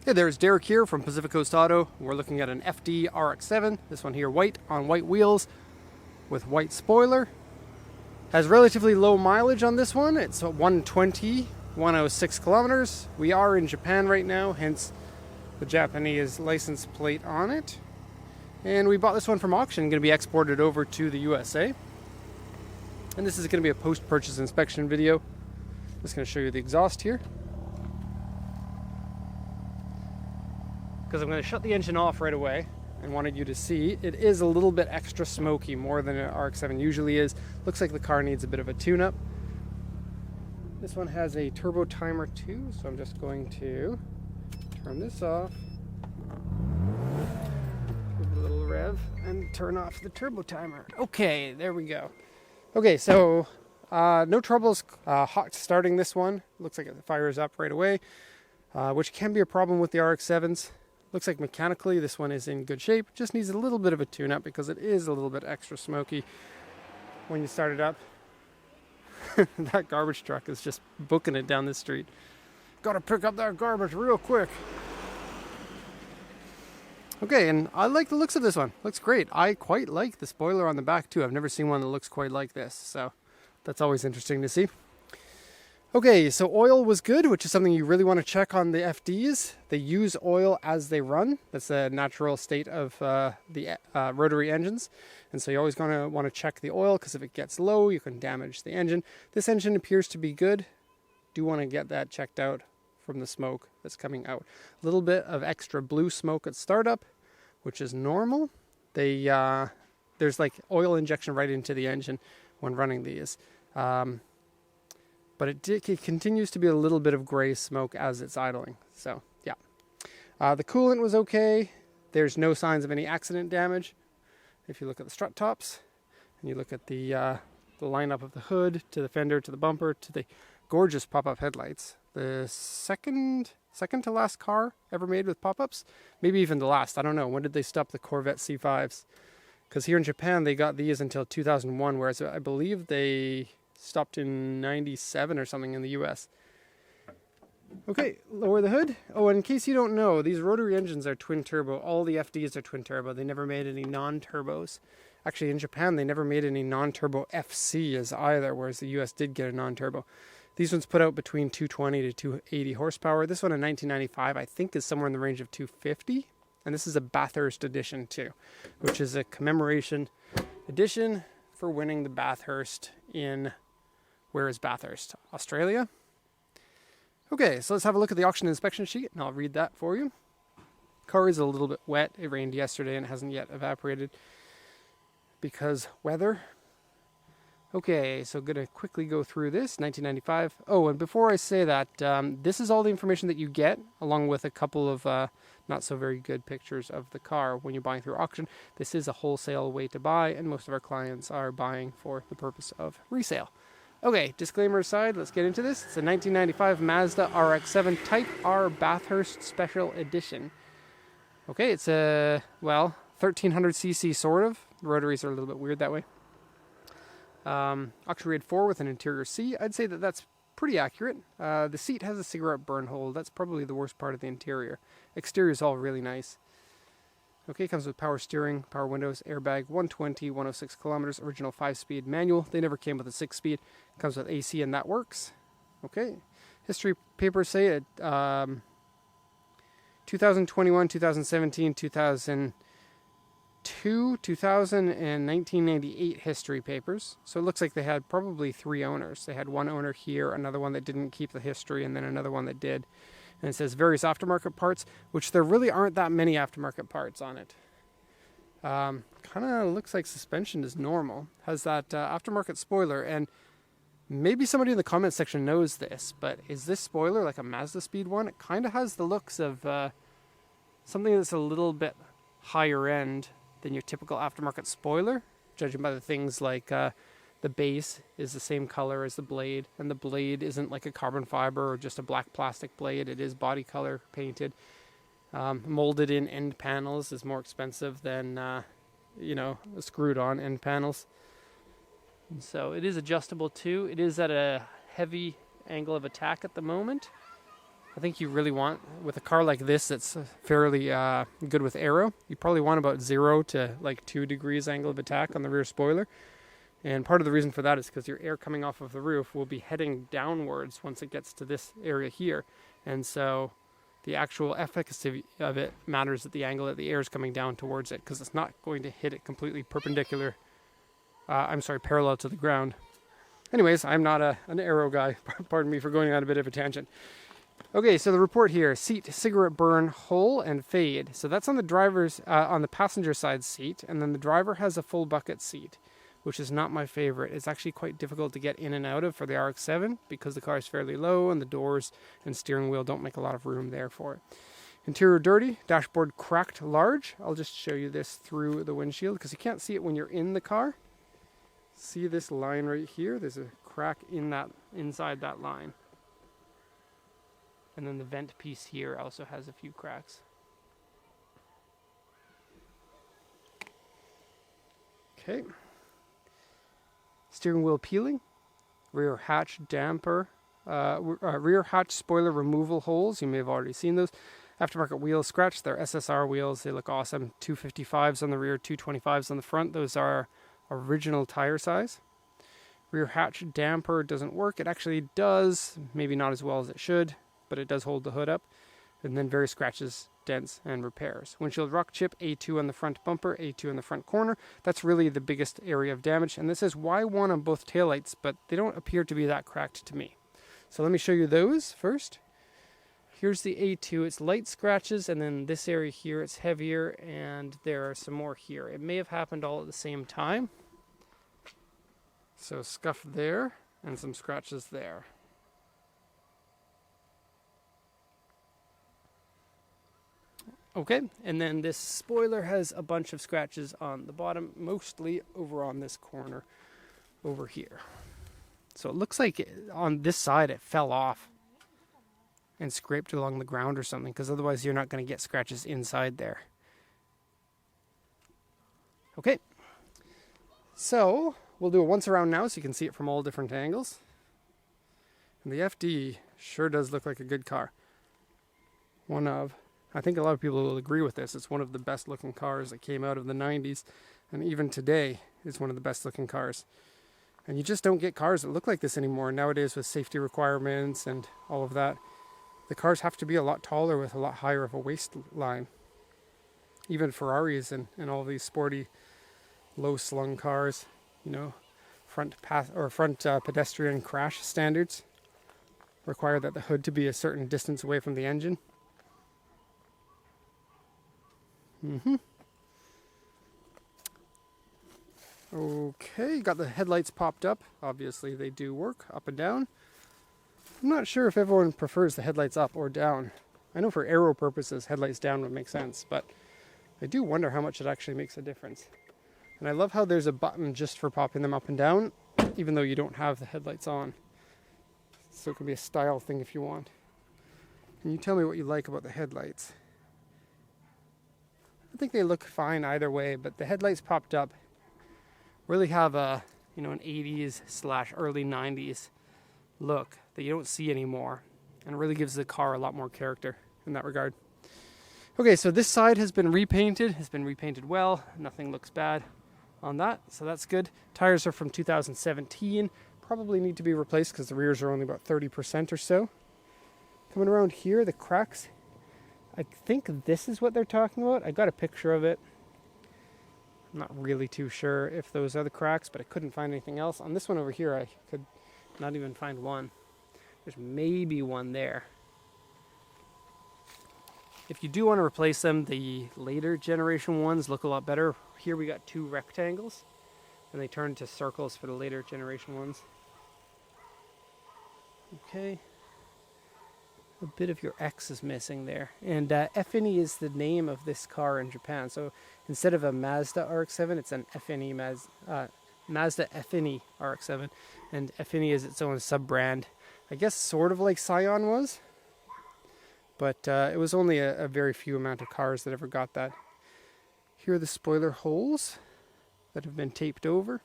Hey, there's Derek here from Pacific Coast Auto. We're looking at an FD RX-7. This one here, white on white wheels with white spoiler. Has relatively low mileage on this one. It's 120, 106 kilometers. We are in Japan right now, hence the Japanese license plate on it. And we bought this one from auction, going to be exported over to the USA. And this is going to be a post-purchase inspection video. Just going to show you the exhaust here. Because I'm going to shut the engine off right away and wanted you to see it is a little bit extra smoky, more than an RX-7 usually is. Looks like the car needs a bit of a tune-up. This one has a turbo timer too, so I'm just going to turn this off, give it a little rev, and turn off the turbo timer. Okay, there we go. Okay, so no troubles hot starting this one. Looks like it fires up right away, which can be a problem with the RX-7s. Looks like mechanically this one is in good shape. Just needs a little bit of a tune-up because it is a little bit extra smoky when you start it up. That garbage truck is just booking it down the street. Gotta pick up that garbage real quick. Okay, and I like the looks of this one. Looks great. I quite like the spoiler on the back too. I've never seen one that looks quite like this, so that's always interesting to see. Okay, so oil was good, which is something you really want to check on the FDs. They use oil as they run. That's the natural state of the rotary engines. And so you're always going to want to check the oil, because if it gets low, you can damage the engine. This engine appears to be good. Do want to get that checked out from the smoke that's coming out. A little bit of extra blue smoke at startup, which is normal. There's like oil injection right into the engine when running these. But it continues to be a little bit of gray smoke as it's idling. So, yeah. The coolant was okay. There's no signs of any accident damage. If you look at the strut tops, and you look at the lineup of the hood, to the fender, to the bumper, to the gorgeous pop-up headlights. The second to last car ever made with pop-ups. Maybe even the last. I don't know. When did they stop the Corvette C5s? Because here in Japan, they got these until 2001, whereas I believe they stopped in 97 or something in the US. Okay, lower the hood. Oh, and in case you don't know, these rotary engines are twin turbo. All the FDs are twin turbo. They never made any non-turbos. Actually, in Japan, they never made any non-turbo FCs either, whereas the US did get a non-turbo. These ones put out between 220 to 280 horsepower. This one in 1995, I think, is somewhere in the range of 250. And this is a Bathurst edition too, which is a commemoration edition for winning the Bathurst in... Where is Bathurst? Australia? Okay, so let's have a look at the auction inspection sheet, and I'll read that for you. Car is a little bit wet. It rained yesterday and it hasn't yet evaporated because weather. Okay, so going to quickly go through this. 1995. Oh, and before I say that, this is all the information that you get, along with a couple of not so very good pictures of the car when you're buying through auction. This is a wholesale way to buy, and most of our clients are buying for the purpose of resale. Okay, disclaimer aside, let's get into this. It's a 1995 Mazda RX-7 Type R Bathurst Special Edition. Okay, it's a, well, 1300cc sort of. The rotaries are a little bit weird that way. Auction rated 4 with an interior C. I'd say that that's pretty accurate. The seat has a cigarette burn hole. That's probably the worst part of the interior. Exterior is all really nice. Okay, comes with power steering, power windows, airbag, 120, 106 kilometers, original 5-speed manual. They never came with a 6-speed. Comes with AC, and that works. Okay, history papers say it 2021, 2017, 2002, 2000, and 1998 history papers. So it looks like they had probably 3 owners. They had one owner here, another one that didn't keep the history, and then another one that did. And it says various aftermarket parts, which there really aren't that many aftermarket parts on it. Kind of looks like suspension is normal. Has that aftermarket spoiler, and maybe somebody in the comment section knows this, but is this spoiler like a Mazda Speed one? It kind of has the looks of something that's a little bit higher end than your typical aftermarket spoiler, judging by the things like the base is the same color as the blade, and the blade isn't like a carbon fiber or just a black plastic blade. It is body color painted. Molded in end panels is more expensive than, screwed on end panels. And so it is adjustable too. It is at a heavy angle of attack at the moment. I think you really want, with a car like this that's fairly good with aero, you probably want about 0 to like 2 degrees angle of attack on the rear spoiler. And part of the reason for that is because your air coming off of the roof will be heading downwards once it gets to this area here. And so the actual efficacy of it matters at the angle that the air is coming down towards it, because it's not going to hit it completely perpendicular, parallel to the ground. Anyways, I'm not an aero guy. Pardon me for going on a bit of a tangent. Okay, so the report here: seat, cigarette burn, hole, and fade. So that's on the driver's, on the passenger side seat, and then the driver has a full bucket seat, which is not my favorite. It's actually quite difficult to get in and out of for the RX-7 because the car is fairly low and the doors and steering wheel don't make a lot of room there for it. Interior dirty, dashboard cracked large. I'll just show you this through the windshield because you can't see it when you're in the car. See this line right here? There's a crack in that, inside that line. And then the vent piece here also has a few cracks. Okay. Steering wheel peeling, rear hatch damper, rear hatch spoiler removal holes. You may have already seen those. Aftermarket wheels scratched. They're SSR wheels. They look awesome. 255s on the rear, 225s on the front. Those are original tire size. Rear hatch damper doesn't work. It actually does, maybe not as well as it should, but it does hold the hood up. And then various scratches, dents, and repairs. Windshield rock chip, A2 on the front bumper, A2 on the front corner. That's really the biggest area of damage. And this says Y1 on both taillights, but they don't appear to be that cracked to me. So let me show you those first. Here's the A2. It's light scratches, and then this area here, it's heavier, and there are some more here. It may have happened all at the same time. So scuff there, and some scratches there. Okay, and then this spoiler has a bunch of scratches on the bottom, mostly over on this corner over here. So it looks like on this side it fell off and scraped along the ground or something, because otherwise you're not going to get scratches inside there. Okay, so we'll do a once around now so you can see it from all different angles. And the FD sure does look like a good car. I think a lot of people will agree with this. It's one of the best looking cars that came out of the 90s, and even today is one of the best looking cars. And you just don't get cars that look like this anymore nowadays with safety requirements and all of that. The cars have to be a lot taller with a lot higher of a waistline. Even Ferraris and all these sporty low slung cars, you know, front pedestrian crash standards require that the hood to be a certain distance away from the engine. Okay, got the headlights popped up. Obviously they do work up and down. I'm not sure if everyone prefers the headlights up or down. I know for aero purposes headlights down would make sense, but I do wonder how much it actually makes a difference. And I love how there's a button just for popping them up and down, even though you don't have the headlights on. So it can be a style thing if you want. Can you tell me what you like about the headlights? I think they look fine either way, but the headlights popped up really have a, an 80s / early 90s look that you don't see anymore, and it really gives the car a lot more character in that regard. Okay, so this side has been repainted. It's been repainted well. Nothing looks bad on that, so that's good. Tires are from 2017. Probably need to be replaced because the rears are only about 30% or so. Coming around here, the cracks. I think this is what they're talking about. I got a picture of it. I'm not really too sure if those are the cracks, but I couldn't find anything else. On this one over here, I could not even find one. There's maybe one there. If you do want to replace them, the later generation ones look a lot better. Here we got 2 rectangles, and they turn to circles for the later generation ones. Okay. A bit of your X is missing there. And FNE is the name of this car in Japan. So instead of a Mazda RX-7, it's an FNE Mazda FNE RX-7. And FNE is its own sub-brand. I guess sort of like Scion was. But it was only a very few amount of cars that ever got that. Here are the spoiler holes that have been taped over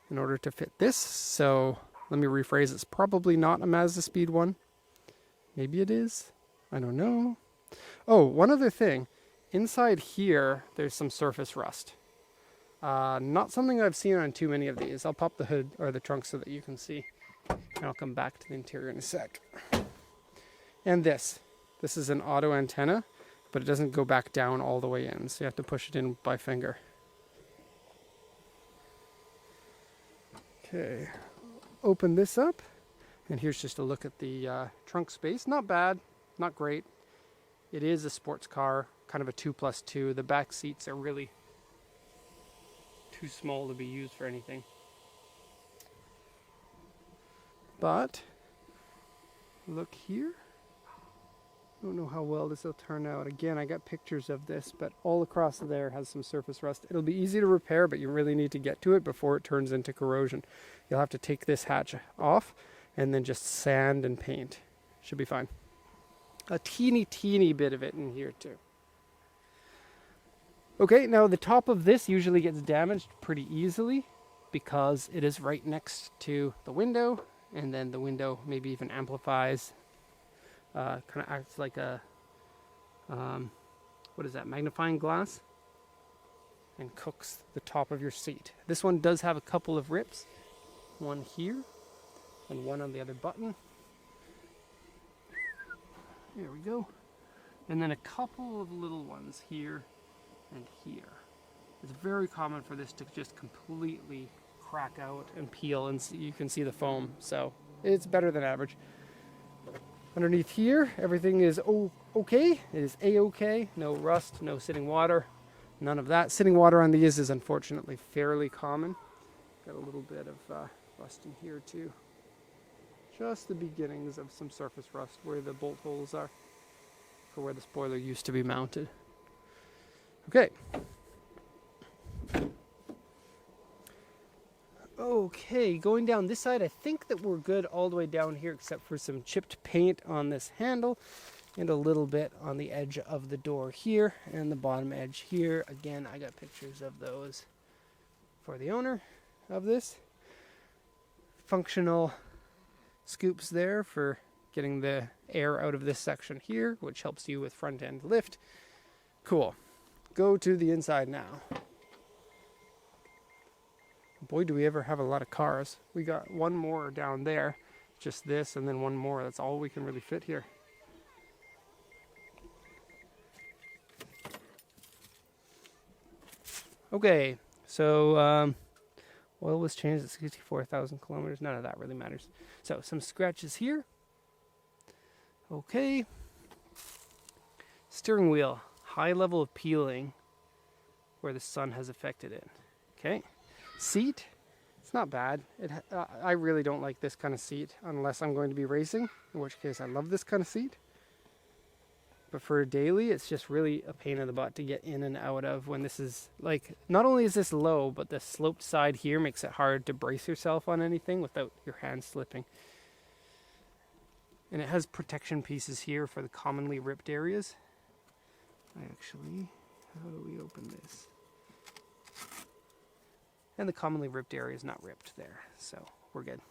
in order to fit this. So let me rephrase, it's probably not a Mazda Speed 1. Maybe it is. I don't know. Oh, one other thing. Inside here, there's some surface rust. Not something I've seen on too many of these. I'll pop the hood or the trunk so that you can see. And I'll come back to the interior in a sec. And this. This is an auto antenna, but it doesn't go back down all the way in. So you have to push it in by finger. Okay. Open this up. And here's just a look at the trunk space. Not bad. Not great. It is a sports car, kind of a 2+2. The back seats are really too small to be used for anything. But look here. I don't know how well this will turn out. Again, I got pictures of this, but all across there has some surface rust. It'll be easy to repair, but you really need to get to it before it turns into corrosion. You'll have to take this hatch off and then just sand and paint. Should be fine. A teeny bit of it in here too. Okay, now the top of this usually gets damaged pretty easily because it is right next to the window, and then the window maybe even amplifies, kind of acts like a, what is that, magnifying glass, and cooks the top of your seat. This one does have a couple of rips, one here and one on the other button. There we go. And then a couple of little ones here and here. It's very common for this to just completely crack out and peel, and you can see the foam, so it's better than average. Underneath here, everything is okay. It is a-okay. No rust, no sitting water, none of that. Sitting water on these is unfortunately fairly common. Got a little bit of rust in here too. Just the beginnings of some surface rust where the bolt holes are for where the spoiler used to be mounted. Okay. Okay, going down this side, I think that we're good all the way down here except for some chipped paint on this handle and a little bit on the edge of the door here and the bottom edge here. Again, I got pictures of those for the owner of this. Functional scoops there for getting the air out of this section here, which helps you with front end lift. Cool. Go to the inside now. Boy, do we ever have a lot of cars. We got one more down there, just this, and then one more. That's all we can really fit here. Okay, so oil was changed at 64,000 kilometers. None of that really matters. So some scratches here. Okay. Steering wheel, high level of peeling where the sun has affected it. Okay. Seat, it's not bad. I really don't like this kind of seat unless I'm going to be racing, in which case I love this kind of seat. But for daily, it's just really a pain in the butt to get in and out of when this is, like, not only is this low, but the sloped side here makes it hard to brace yourself on anything without your hand slipping. And it has protection pieces here for the commonly ripped areas. How do we open this? And the commonly ripped area is not ripped there, so we're good.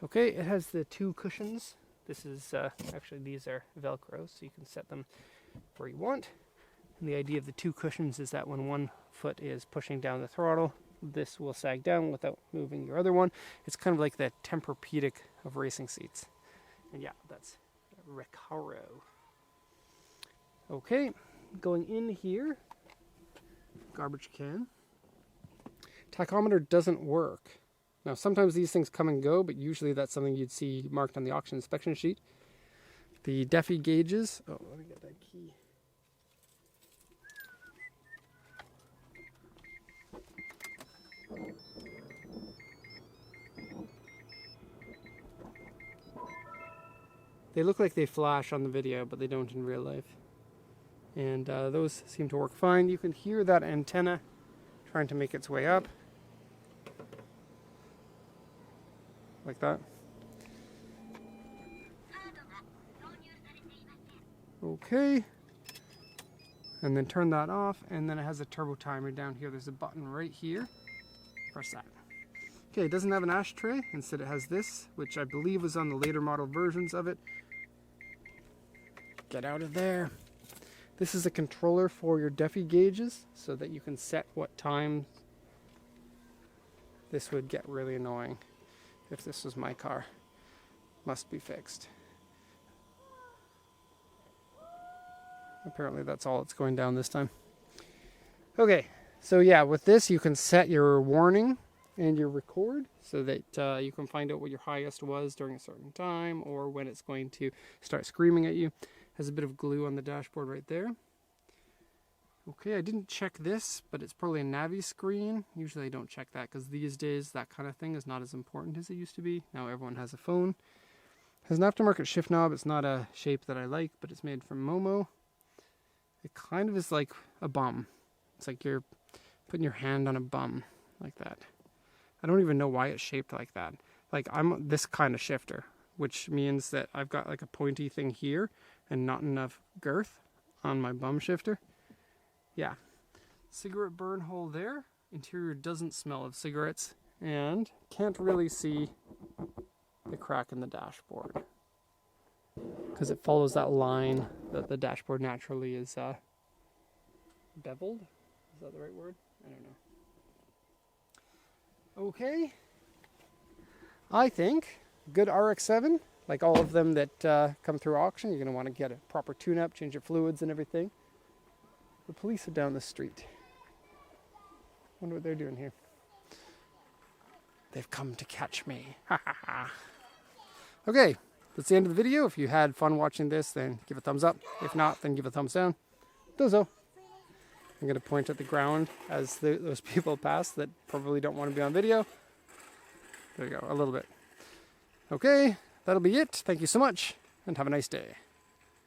Okay, it has the two cushions. This is, actually these are Velcro, so you can set them where you want. And the idea of the two cushions is that when one foot is pushing down the throttle, this will sag down without moving your other one. It's kind of like the Tempur-Pedic of racing seats. And yeah, that's Recaro. Okay, going in here, garbage can. Tachometer doesn't work. Now, sometimes these things come and go, but usually that's something you'd see marked on the auction inspection sheet. The Defi gauges. Oh, let me get that key. They look like they flash on the video, but they don't in real life. And those seem to work fine. You can hear that antenna trying to make its way up. Like that. Okay. And then turn that off, and then it has a turbo timer down here. There's a button right here. Press that. Okay, it doesn't have an ashtray. Instead it has this, which I believe was on the later model versions of it. Get out of there. This is a controller for your Duffy gauges so that you can set what time. This would get really annoying if this was my car. Must be fixed. Apparently that's all it's going down this time. Okay, so yeah, with this you can set your warning and your record so that you can find out what your highest was during a certain time or when it's going to start screaming at you. Has a bit of glue on the dashboard right there. Okay, I didn't check this, but it's probably a Navi screen. Usually I don't check that because these days that kind of thing is not as important as it used to be. Now everyone has a phone. Has an aftermarket shift knob. It's not a shape that I like, but it's made from Momo. It kind of is like a bum. It's like you're putting your hand on a bum like that. I don't even know why it's shaped like that. Like I'm this kind of shifter, which means that I've got like a pointy thing here and not enough girth on my bum shifter. Yeah. Cigarette burn hole there. Interior doesn't smell of cigarettes and can't really see the crack in the dashboard because it follows that line that the dashboard naturally is beveled. Is that the right word? I don't know. Okay. I think good RX-7, like all of them that come through auction, you're going to want to get a proper tune-up, change your fluids and everything. The police are down the street. Wonder what they're doing here. They've come to catch me. Ha ha ha. Okay, that's the end of the video. If you had fun watching this, then give a thumbs up. If not, then give a thumbs down. Dozo. I'm going to point at the ground as those people pass that probably don't want to be on video. There you go, a little bit. Okay, that'll be it. Thank you so much, and have a nice day.